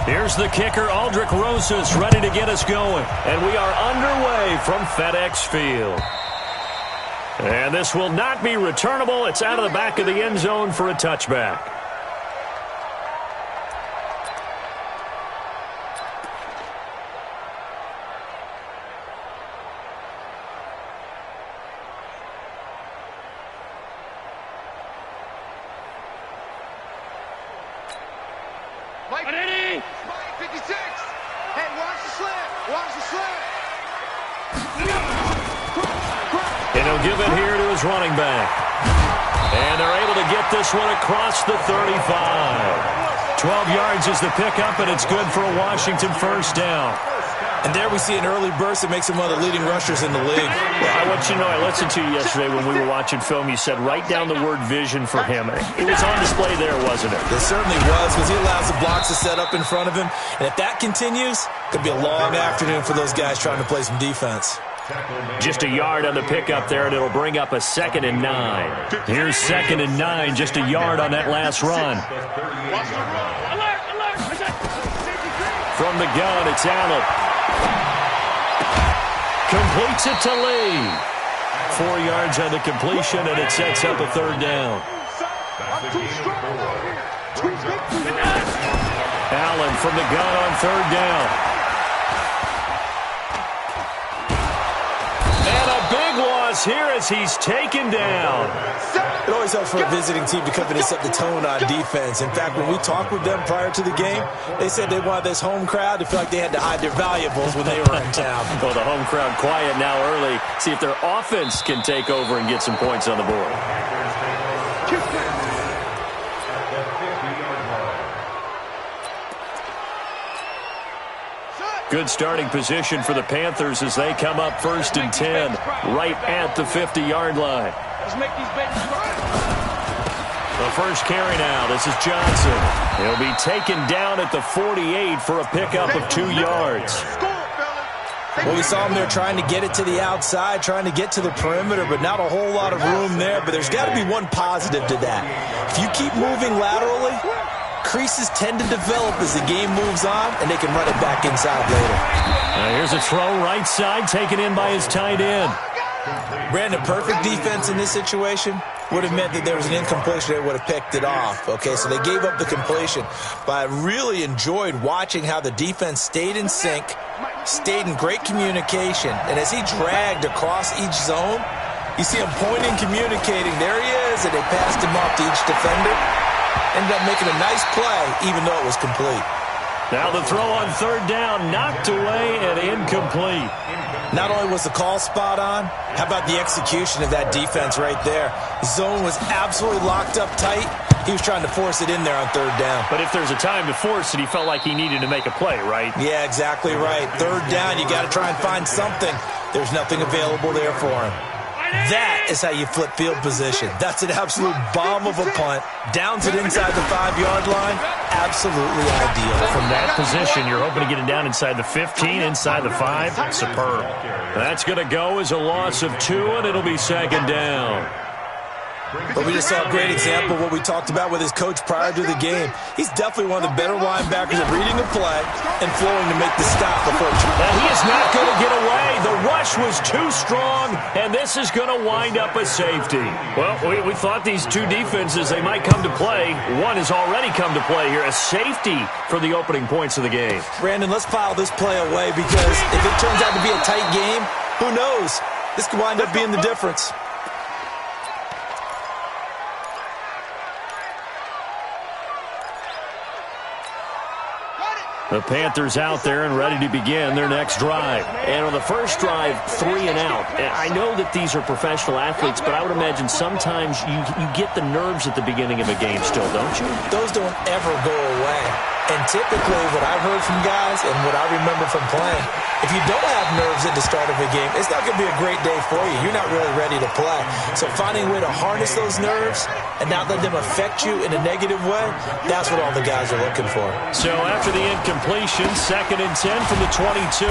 Here's the kicker, Aldrich Rosas, ready to get us going. And we are underway from FedEx Field. And this will not be returnable. It's out of the back of the end zone for a touchback. And he'll give it here to his running back. And they're able to get this one across the 35. 12 yards is the pickup, and it's good for a Washington first down. And there we see an early burst that makes him one of the leading rushers in the league. Well, I want you to know, I listened to you yesterday when we were watching film. You said write down the word vision for him. It was on display there, wasn't it? It certainly was, because he allows the blocks to set up in front of him. And if that continues, it could be a long afternoon for those guys trying to play some defense. Just a yard on the pickup there, and it'll bring up a 2nd and 9. Here's 2nd and 9, just a yard on that last run. From the gun, it's Allen. Completes it to Lee. 4 yards on the completion, and it sets up a 3rd down. Allen from the gun on 3rd down. And a big loss here as he's taken down. It always helps for a visiting team to come in and set the tone on defense. In fact, when we talked with them prior to the game, they said they wanted this home crowd to feel like they had to hide their valuables when they were in town. Well, the home crowd quiet now early. See if their offense can take over and get some points on the board. Good starting position for the Panthers as they come up 1st and 10, right at the 50-yard line. Let's make these babies run. The first carry now. This is Johnson. He'll be taken down at the 48 for a pickup of 2 yards. Well, we saw him there trying to get it to the outside, trying to get to the perimeter, but not a whole lot of room there. But there's got to be one positive to that. If you keep moving laterally, creases tend to develop as the game moves on, and they can run it back inside later. Here's a throw right side, taken in by his tight end. Brandon, perfect defense in this situation would have meant that there was an incompletion. They would have picked it off. Okay, so they gave up the completion. But I really enjoyed watching how the defense stayed in sync, stayed in great communication. And as he dragged across each zone, you see him pointing, communicating. There he is, and they passed him off to each defender. Ended up making a nice play, even though it was complete. Now the throw on 3rd down, knocked away and incomplete. Not only was the call spot on, how about the execution of that defense right there? The zone was absolutely locked up tight. He was trying to force it in there on 3rd down. But if there's a time to force it, he felt like he needed to make a play, right? Yeah, exactly right. 3rd down, you got to try and find something. There's nothing available there for him. That is how you flip field position. That's an absolute bomb of a punt. Downs it inside the 5-yard line. Absolutely ideal. From that position, you're hoping to get it down inside the 15, inside the 5. Superb. That's going to go as a loss of 2, and it'll be 2nd down. But we just saw a great example of what we talked about with his coach prior to the game. He's definitely one of the better linebackers at reading the play and flowing to make the stop before. And he is not going to get away. The rush was too strong, and this is going to wind up a safety. Well, we thought these two defenses, they might come to play. One has already come to play here, a safety for the opening points of the game. Brandon, let's file this play away because if it turns out to be a tight game, who knows? This could wind up being the difference. The Panthers out there and ready to begin their next drive. And on the first drive, 3 and out. I know that these are professional athletes, but I would imagine sometimes you get the nerves at the beginning of a game still, don't you? Those don't ever go away. And typically what I've heard from guys and what I remember from playing, if you don't have nerves at the start of a game, it's not going to be a great day for you. You're not really ready to play. So finding a way to harness those nerves and not let them affect you in a negative way, that's what all the guys are looking for. So after the incompletion, 2nd and 10 from the 22.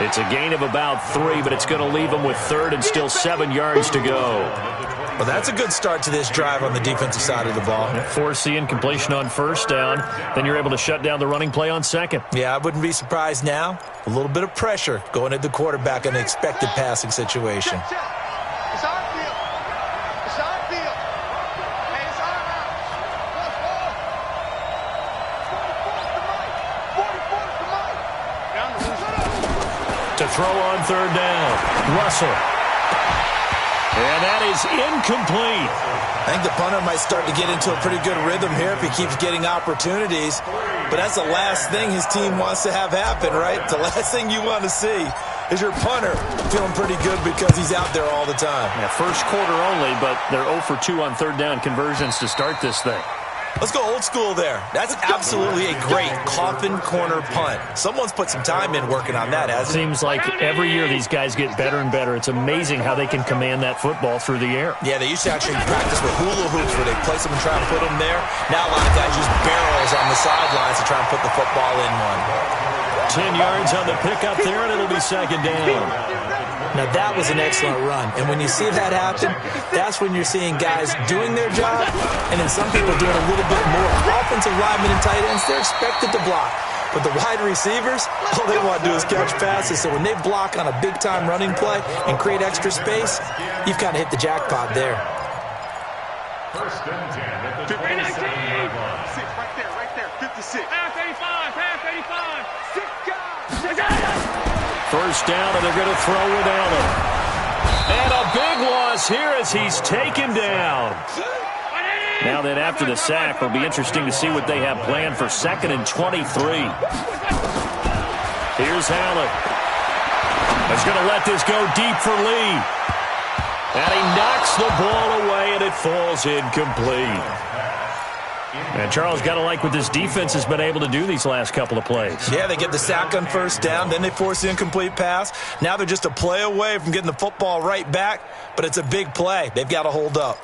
It's a gain of about 3, but it's going to leave them with 3rd and still 7 yards to go. Well, that's a good start to this drive on the defensive side of the ball. Force the incompletion on first down. Then you're able to shut down the running play on second. Yeah, I wouldn't be surprised now. A little bit of pressure going at the quarterback in an expected passing situation. It's our field. It's our field. Hey, it's our house. 44's the mic. 44's the mic. To throw on third down. Russell. And that is incomplete. I think the punter might start to get into a pretty good rhythm here if he keeps getting opportunities. But that's the last thing his team wants to have happen, right? The last thing you want to see is your punter feeling pretty good because he's out there all the time. Yeah, first quarter only, but they're 0 for 2 on third down conversions to start this thing. Let's go old school there. That's absolutely a great coffin corner punt. Someone's put some time in working on that, hasn't it? Seems like every year these guys get better and better. It's amazing how they can command that football through the air. Yeah, they used to actually practice with hula hoops where they place them and try to put them there. Now a lot of guys use barrels on the sidelines to try and put the football in one. 10 yards on the pickup there, and it'll be second down. Now, that was an excellent run. And when you see that happen, that's when you're seeing guys doing their job and then some people doing a little bit more. Offensive linemen and tight ends, they're expected to block. But the wide receivers, all they want to do is catch passes. So when they block on a big-time running play and create extra space, you've kind of hit the jackpot there. First and 10 at the 26. Right there. 56. Pass 85. Pass 85. 6 guys. First down, and they're going to throw with Allen. And a big loss here as he's taken down. Now then, after the sack, it'll be interesting to see what they have planned for second and 23. Here's Allen. He's going to let this go deep for Lee. And he knocks the ball away, and it falls incomplete. And Charles, got to like what this defense has been able to do these last couple of plays. Yeah, they get the sack on first down, then they force the incomplete pass. Now they're just a play away from getting the football right back, but it's a big play. They've got to hold up.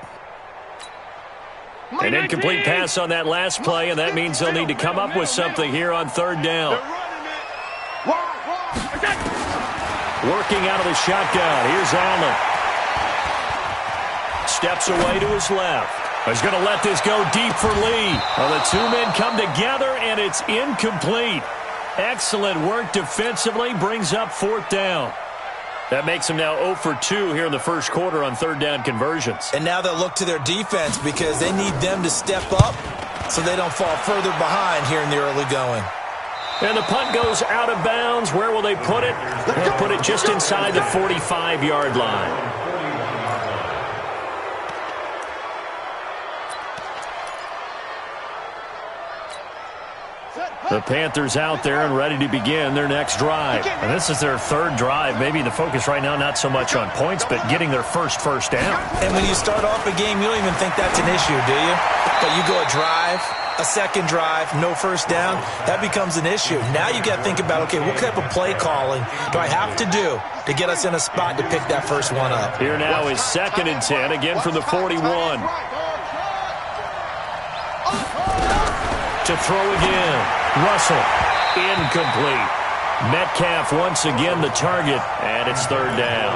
An incomplete pass on that last play, and that means they'll need to come up with something here on third down. Working out of the shotgun. Here's Allen. Steps away to his left. He's going to let this go deep for Lee. Well, the two men come together, and it's incomplete. Excellent work defensively. Brings up fourth down. That makes them now 0 for 2 here in the first quarter on third down conversions. And now they'll look to their defense because they need them to step up so they don't fall further behind here in the early going. And the punt goes out of bounds. Where will they put it? They'll put it just inside the 45-yard line. The Panthers out there and ready to begin their next drive. And this is their third drive. Maybe the focus right now not so much on points, but getting their first down. And when you start off a game, you don't even think that's an issue, do you? But you go a drive, a second drive, no first down, that becomes an issue. Now you got to think about, okay, what type of play calling do I have to do to get us in a spot to pick that first one up? Here now is second and 10, again from the 41. To throw again. Russell, incomplete. Metcalf once again the target, and it's third down.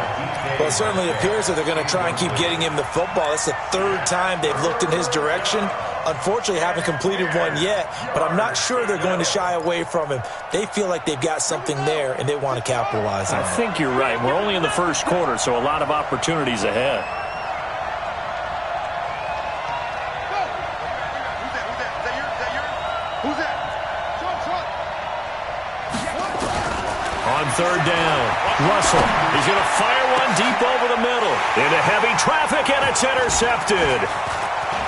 Well, it certainly appears that they're going to try and keep getting him the football. It's the third time they've looked in his direction. Unfortunately, haven't completed one yet, but I'm not sure they're going to shy away from him. They feel like they've got something there, and they want to capitalize on it. I think you're right. We're only in the first quarter, so a lot of opportunities ahead. On third down, Russell, he's going to fire one deep over the middle. Into heavy traffic, and it's intercepted.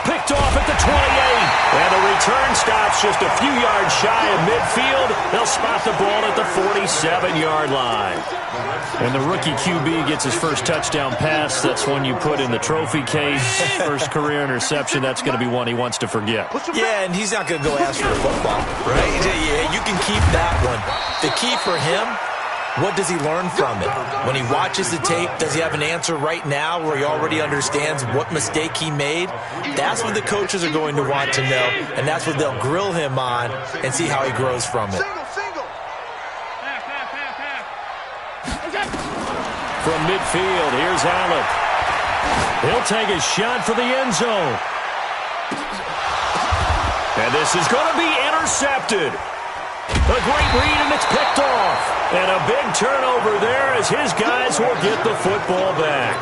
Picked off at the 28. And the return stops just a few yards shy of midfield. They'll spot the ball at the 47-yard line. And the rookie QB gets his first touchdown pass. That's one you put in the trophy case. First career interception, that's going to be one he wants to forget. Yeah, and he's not going to go ask for a football, right? Yeah, you can keep that one. The key for him, what does he learn from it? When he watches the tape, does he have an answer right now where he already understands what mistake he made? That's what the coaches are going to want to know, and that's what they'll grill him on and see how he grows from it. From midfield, here's Allen. He'll take a shot for the end zone. And this is going to be intercepted. A great read, and it's picked off. And a big turnover there as his guys will get the football back.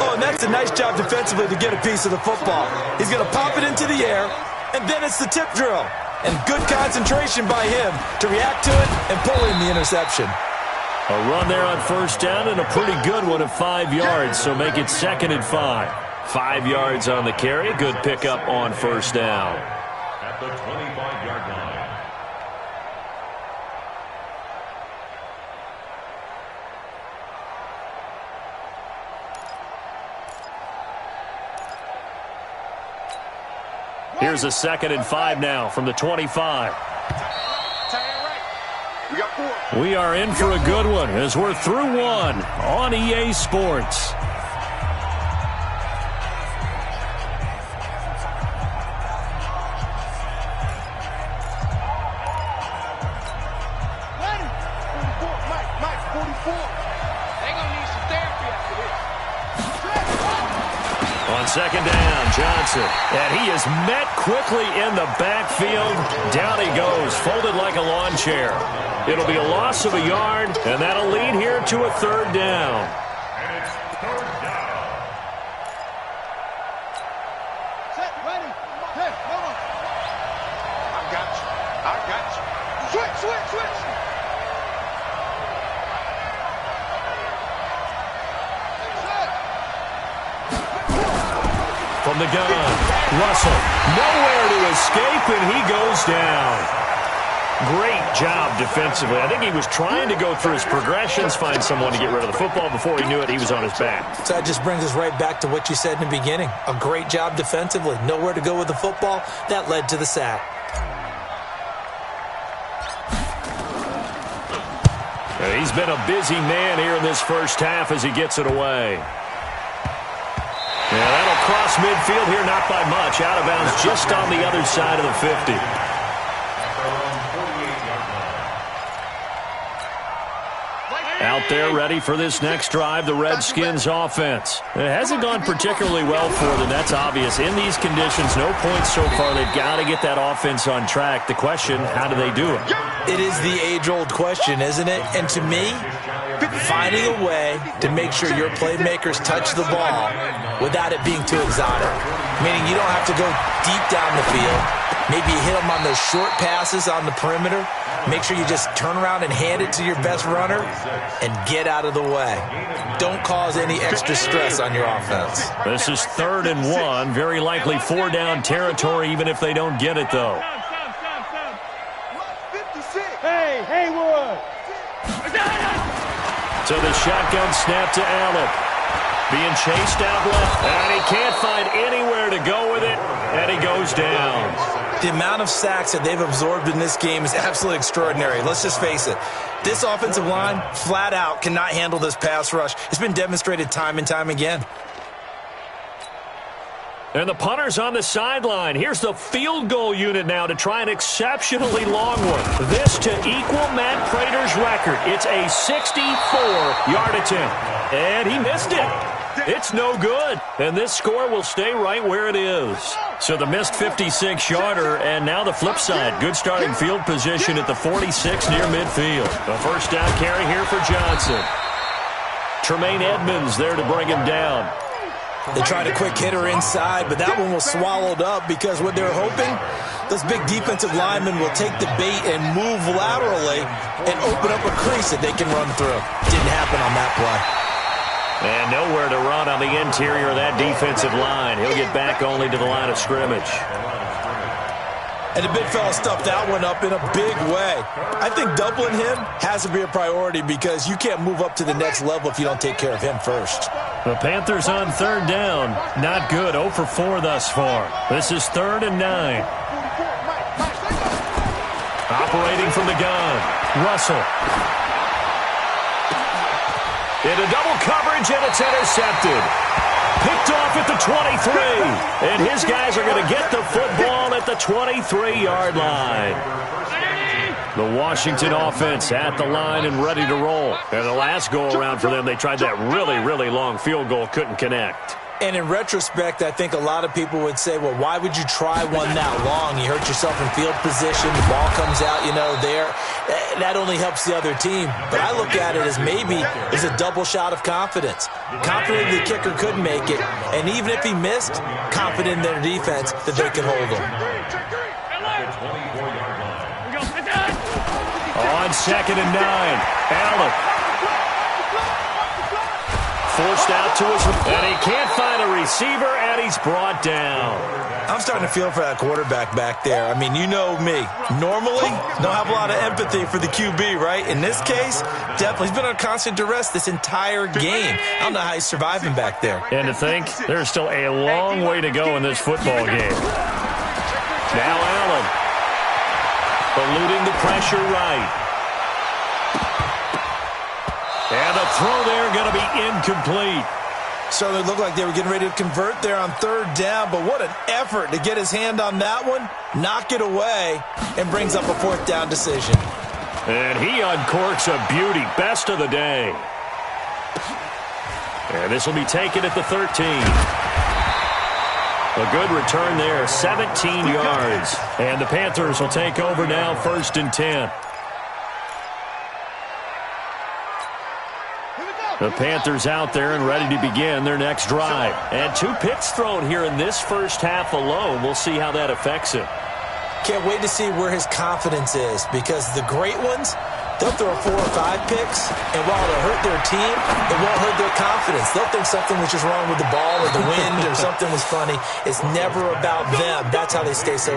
Oh, and that's a nice job defensively to get a piece of the football. He's going to pop it into the air, and then it's the tip drill. And good concentration by him to react to it and pull in the interception. A run there on first down and a pretty good one of 5 yards, so make it 2nd and 5. 5 yards on the carry. Good pickup on first down. At the 25-yard line. Here's a 2nd and 5 now from the 25. We are in for a good one as we're through one on EA Sports. On second down, Johnson. And he is met quickly in the backfield. Down he goes, folded like a lawn chair. It'll be a loss of a yard, and that'll lead here to a 3rd down. And it's 3rd down. Set, ready. Hey, come on. I got you. I got you. Switch. From the gun, Russell, nowhere to escape, and he goes down. Great job defensively. I think he was trying to go through his progressions, find someone to get rid of the football. Before he knew it, he was on his back. So that just brings us right back to what you said in the beginning. A great job defensively. Nowhere to go with the football. That led to the sack. He's been a busy man here in this first half as he gets it away. Yeah, that'll cross midfield here, not by much. Out of bounds just on the other side of the 50. Out there ready for this next drive, the Redskins offense. It hasn't gone particularly well for them, that's obvious. In these conditions, no points so far. They've got to get that offense on track. The question, how do they do it? It is the age-old question, isn't it? And to me, finding a way to make sure your playmakers touch the ball without it being too exotic. Meaning you don't have to go deep down the field. Maybe you hit them on those short passes on the perimeter. Make sure you just turn around and hand it to your best runner and get out of the way. Don't cause any extra stress on your offense. This is 3rd and 1. Very likely 4-down territory, even if they don't get it, though. Hey, Haywood. So the shotgun snap to Allen. Being chased out left, and he can't find anywhere to go with it, and he goes down. The amount of sacks that they've absorbed in this game is absolutely extraordinary. Let's just face it. This offensive line, flat out, cannot handle this pass rush. It's been demonstrated time and time again. And the punter's on the sideline. Here's the field goal unit now to try an exceptionally long one. This to equal Matt Prater's record. It's a 64-yard attempt. And he missed it. It's no good. And this score will stay right where it is. So the missed 56-yarder, and now the flip side. Good starting field position at the 46 near midfield. A first down carry here for Johnson. Tremaine Edmonds there to bring him down. They tried a quick hitter inside, but that one was swallowed up because what they're hoping, those big defensive linemen will take the bait and move laterally and open up a crease that they can run through. Didn't happen on that play. And nowhere to run on the interior of that defensive line. He'll get back only to the line of scrimmage. And the big fella stuffed that one up in a big way. I think doubling him has to be a priority because you can't move up to the next level if you don't take care of him first. The Panthers on 3rd down. Not good. 0 for 4 thus far. This is 3rd and 9. Operating from the gun. Russell. Into double coverage, and it's intercepted. Picked off at the 23. And his guys are going to get the football at the 23-yard line. The Washington offense at the line and ready to roll. And the last go-around for them, they tried that really, really long field goal, couldn't connect. And in retrospect, I think a lot of people would say, well, why would you try one that long? You hurt yourself in field position. The ball comes out, there. That only helps the other team. But I look at it as maybe it's a double shot of confidence. Confident the kicker could make it. And even if he missed, confident in their defense that they can hold him. On 2nd and 9, Allen. Forced out to his, and he can't find a receiver, and he's brought down. I'm starting to feel for that quarterback back there. I mean, you know me. Normally, don't have a lot of empathy for the QB, right? In this case, definitely. He's been on constant duress this entire game. I don't know how he's surviving back there. And to think, there's still a long way to go in this football game. Now Allen. Eluding the pressure right. And the throw there going to be incomplete. So it looked like they were getting ready to convert there on 3rd down, but what an effort to get his hand on that one, knock it away, and brings up a 4th down decision. And he uncorks a beauty, best of the day. And this will be taken at the 13. A good return there, 17 yards. And the Panthers will take over now, 1st and 10. The Panthers out there and ready to begin their next drive. And 2 picks thrown here in this first half alone. We'll see how that affects him. Can't wait to see where his confidence is, because the great ones, they'll throw 4 or 5 picks, and while it'll hurt their team, it won't hurt their confidence. They'll think something was just wrong with the ball or the wind or something was funny. It's never about them. That's how they stay so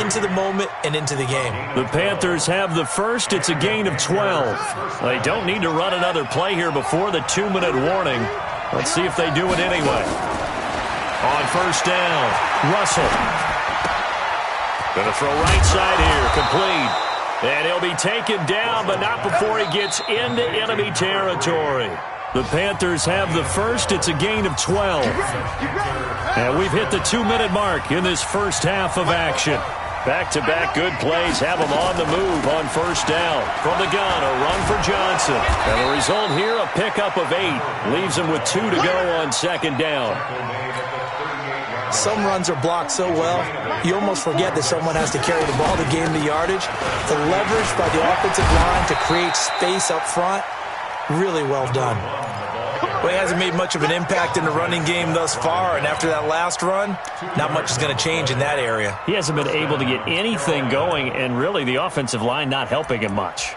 into the moment and into the game. The Panthers have the first. It's a gain of 12. They don't need to run another play here before the 2-minute warning. Let's see if they do it anyway. On 1st down, Russell. Going to throw right side here, complete. And he'll be taken down, but not before he gets into enemy territory. The Panthers have the first. It's a gain of 12. And we've hit the 2-minute mark in this first half of action. Back-to-back good plays have him on the move on 1st down. From the gun, a run for Johnson. And the result here, a pickup of 8. Leaves him with 2 to go on 2nd down. Some runs are blocked so well, you almost forget that someone has to carry the ball to gain the yardage. The leverage by the offensive line to create space up front, really well done. Well, he hasn't made much of an impact in the running game thus far, and after that last run, not much is going to change in that area. He hasn't been able to get anything going, and really the offensive line not helping him much.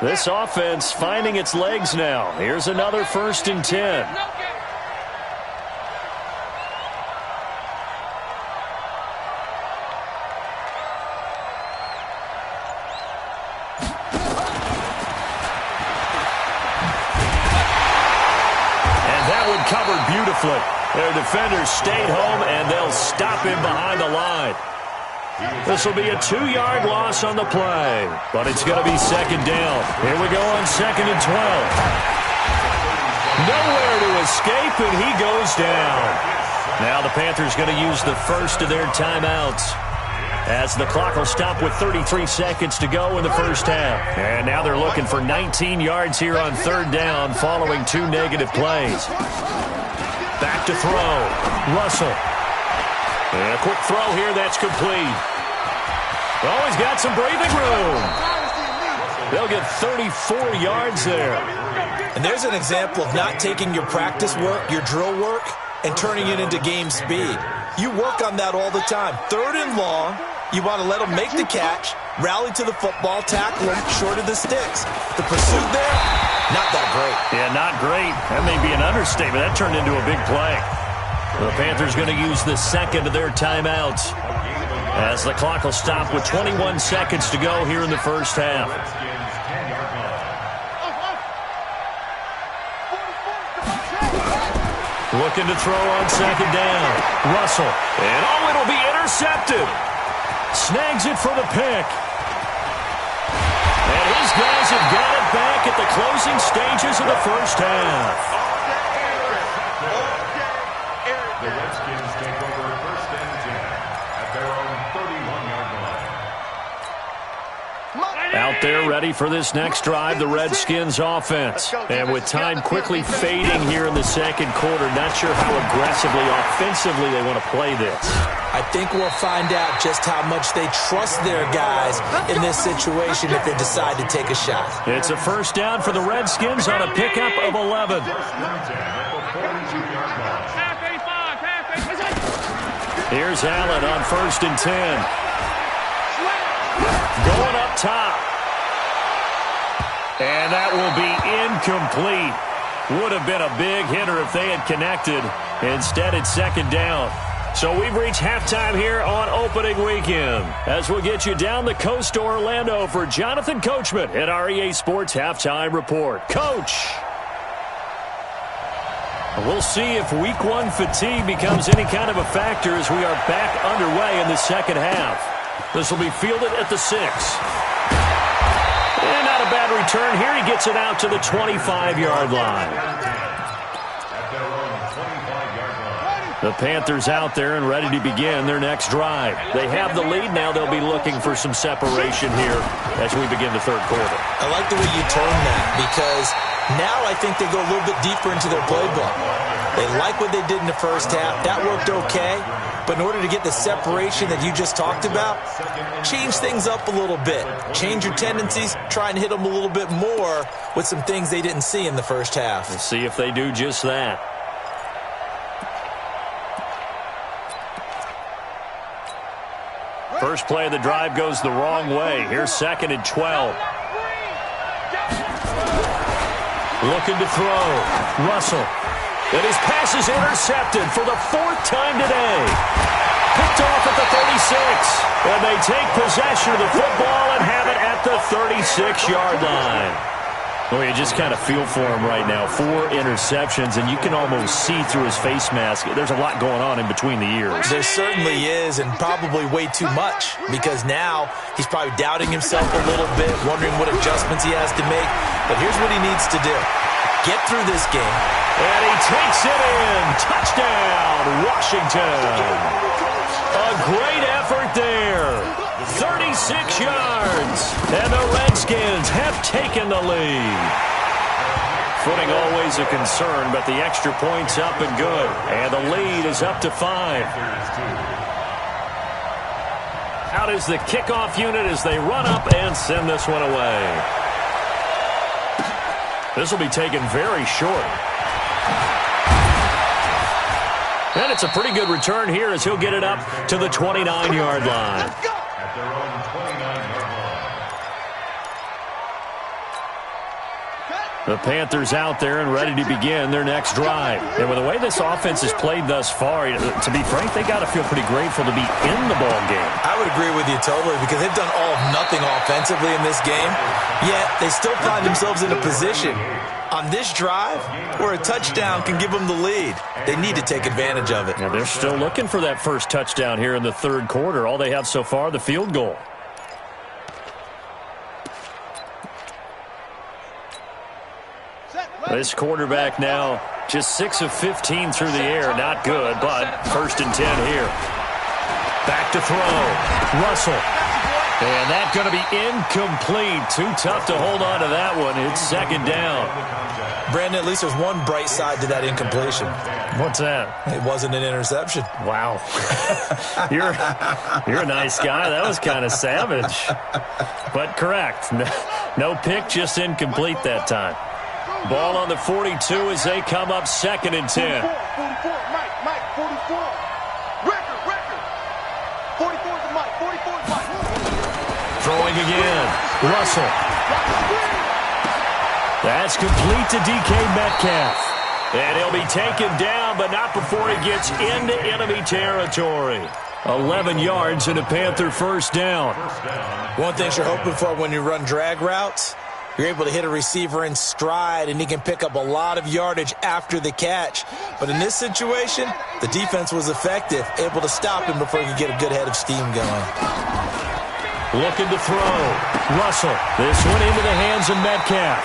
This offense finding its legs now. Here's another 1st and 10. And that one covered beautifully. Their defenders stayed home, and they'll stop him behind the line. This will be a 2-yard loss on the play, but it's going to be 2nd down. Here we go on 2nd and 12. Nowhere to escape, and he goes down. Now the Panthers going to use the first of their timeouts, as the clock will stop with 33 seconds to go in the first half. And now they're looking for 19 yards here on 3rd down following 2 negative plays. Back to throw. Russell. And a quick throw here, that's complete. Oh, he's got some breathing room. They'll get 34 yards there. And there's an example of not taking your practice work, your drill work, and turning it into game speed. You work on that all the time. 3rd and long, you want to let them make the catch, rally to the football, tackle them short of the sticks. The pursuit there, not that great. Yeah, not great. That may be an understatement. That turned into a big play. The Panthers going to use the 2nd of their timeouts, as the clock will stop with 21 seconds to go here in the first half. Looking to throw on 2nd down. Russell. And it'll be intercepted. Snags it for the pick. And his guys have got it back at the closing stages of the first half. The Redskins take over there ready for this next drive, the Redskins offense. And with time quickly fading here in the second quarter, not sure how aggressively, offensively they want to play this. I think we'll find out just how much they trust their guys in this situation if they decide to take a shot. It's a first down for the Redskins on a pickup of 11. Here's Allen on 1st and 10. Going up top. And that will be incomplete. Would have been a big hitter if they had connected. Instead, it's second down. So we've reached halftime here on opening weekend. As we'll get you down the coast to Orlando for Jonathan Coachman at our EA Sports Halftime Report. Coach! We'll see if week one fatigue becomes any kind of a factor as we are back underway in the second half. This will be fielded at the 6. And not a bad return here. He gets it out to the 25-yard line. The Panthers out there and ready to begin their next drive. They have the lead now. They'll be looking for some separation here as we begin the third quarter. I like the way you turn that because now I think they go a little bit deeper into their playbook. They like what they did in the first half. That worked okay. But in order to get the separation that you just talked about, change things up a little bit. Change your tendencies. Try and hit them a little bit more with some things they didn't see in the first half. Let's see if they do just that. First play of the drive goes the wrong way. Here's 2nd and 12. Looking to throw. Russell. And his pass is intercepted for the 4th time today. Picked off at the 36. And they take possession of the football and have it at the 36-yard line. Well, you just kind of feel for him right now. 4 interceptions, and you can almost see through his face mask. There's a lot going on in between the ears. There certainly is, and probably way too much, because now he's probably doubting himself a little bit, wondering what adjustments he has to make. But here's what he needs to do. Get through this game. And he takes it in. Touchdown, Washington. A great effort there. 36 yards. And the Redskins have taken the lead. Footing always a concern, but the extra point's up and good. And the lead is up to 5. Out is the kickoff unit as they run up and send this one away. This will be taken very short. And it's a pretty good return here as he'll get it up to the 29-yard line. At their own 29-yard line. The Panthers out there and ready to begin their next drive. And with the way this offense has played thus far, to be frank, they got to feel pretty grateful to be in the ball game. I would agree with you totally because they've done all of nothing offensively in this game, yet they still find themselves in a position on this drive where a touchdown can give them the lead. They need to take advantage of it. Now they're still looking for that first touchdown here in the third quarter. All they have so far, the field goal. This quarterback now just 6 of 15 through the air. Not good, but 1st and 10 here. Back to throw. Russell. And that's going to be incomplete. Too tough to hold on to that one. It's 2nd down. Brandon, at least there's one bright side to that incompletion. What's that? It wasn't an interception. Wow. You're a nice guy. That was kind of savage. But correct. No pick, just incomplete that time. Ball on the 42 as they come up 2nd and 10. 44, Mike, 44. Record. 44 is the Mike, 44 is Mike. Throwing again. Russell. That's complete to DK Metcalf. And he'll be taken down, but not before he gets into enemy territory. 11 yards and a Panther first down. One thing you're hoping for when you run drag routes, you're able to hit a receiver in stride, and he can pick up a lot of yardage after the catch. But in this situation, the defense was effective, able to stop him before he could get a good head of steam going. Looking to throw. Russell. This one into the hands of Metcalf.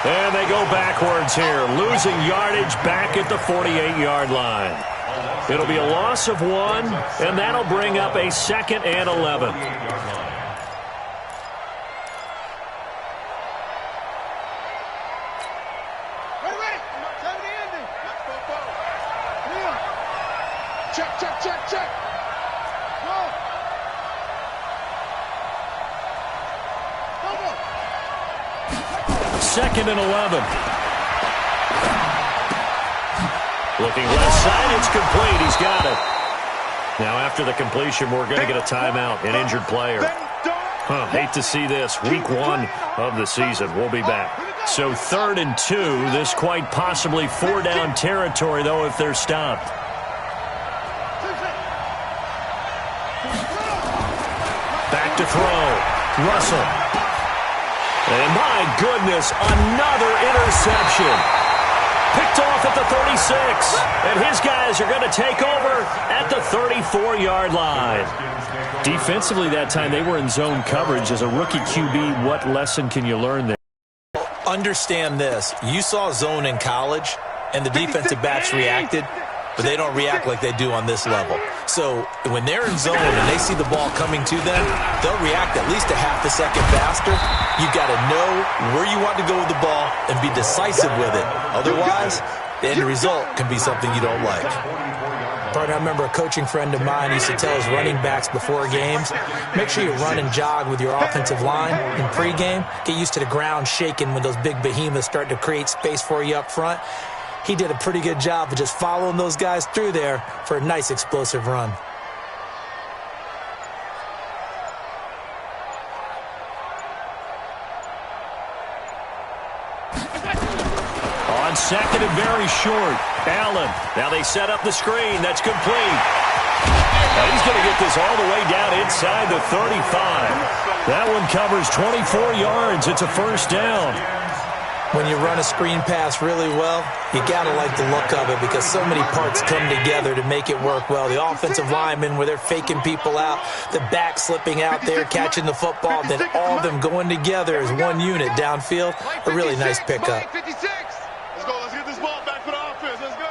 And they go backwards here, losing yardage back at the 48-yard line. It'll be a loss of 1, and that'll bring up a 2nd and 11. Check, check, check, check. Go. Second and 11. Looking left side, it's complete. He's got it. Now after the completion, we're going to get a timeout, an injured player. Hate to see this. Week 1 of the season. We'll be back. So 3rd and 2. This quite possibly 4-down territory, though, if they're stopped. Back to throw. Russell. And my goodness, another interception. Picked off at the 36. And his guys are going to take over at the 34-yard line. Defensively that time, they were in zone coverage. As a rookie QB, what lesson can you learn there? Understand this. You saw zone in college, and the defensive backs reacted, but they don't react like they do on this level. So when they're in zone and they see the ball coming to them, they'll react at least a half a second faster. You've got to know where you want to go with the ball and be decisive with it. Otherwise, the end result can be something you don't like. Partner, I remember a coaching friend of mine used to tell his running backs before games, make sure you run and jog with your offensive line in pregame. Get used to the ground shaking when those big behemoths start to create space for you up front. He did a pretty good job of just following those guys through there for a nice explosive run. On second and very short. Allen. Now they set up the screen. That's complete. Now he's going to get this all the way down inside the 35. That one covers 24 yards. It's a first down. When you run a screen pass really well, you got to like the look of it because so many parts come together to make it work well. The offensive linemen, where they're faking people out, the back slipping out there, catching the football, then all of them going together as one unit downfield. A really nice pickup. 56. Let's go. Let's get this ball back for the offense. Let's go.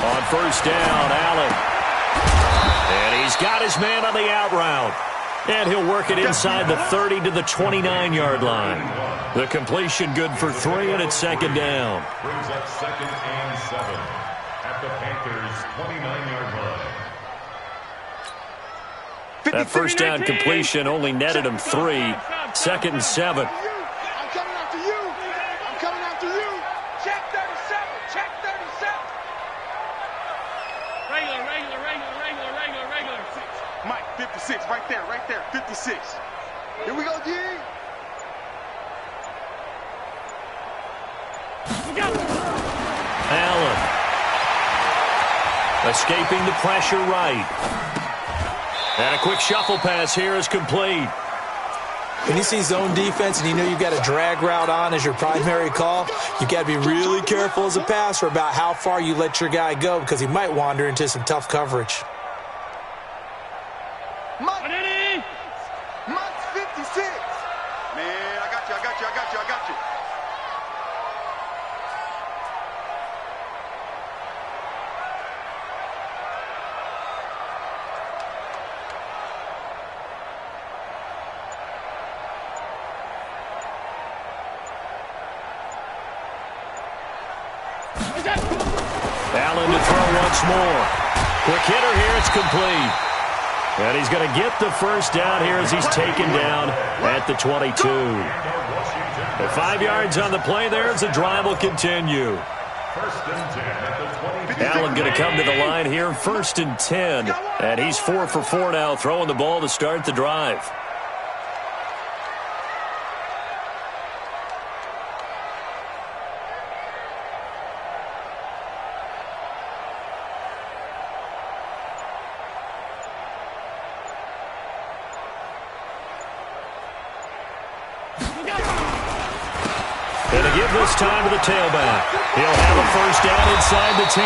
On first down, Allen. And he's got his man on the out route. And he'll work it inside the 30 to the 29-yard line. The completion good for 3, and it's second down. Brings up 2nd and 7 at the Panthers' 29-yard line. That first down completion only netted him 3. 2nd and 7. I'm coming after you. I'm coming after you. Check 37. Check 37. Regular. Mike, 56, right there, 56. Here we go, G. Allen. Escaping the pressure right. And a quick shuffle pass here is complete. When you see zone defense and you know you've got a drag route on as your primary call, you've got to be really careful as a passer about how far you let your guy go because he might wander into some tough coverage. Mike's 56. Man, I got you. Allen to throw once more. Quick hitter here, it's complete. And he's going to get the first down here as he's taken down at the 22. The 5 yards on the play there as the drive will continue. 1st and 10 at the 20. Allen going to come to the line here, 1st and 10. And he's 4 for 4 now, throwing the ball to start the drive. This time to the tailback. He'll have a first down inside the 10.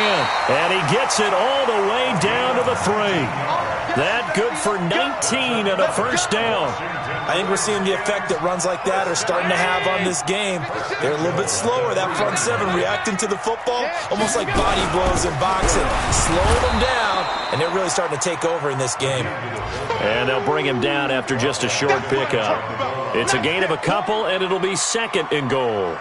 And he gets it all the way down to the 3. That good for 19 and a first down. I think we're seeing the effect that runs like that are starting to have on this game. They're a little bit slower, that front 7 reacting to the football, almost like body blows in boxing. Slow them down, and they're really starting to take over in this game. And they'll bring him down after just a short pickup. It's a gain of a couple, and it'll be second and goal.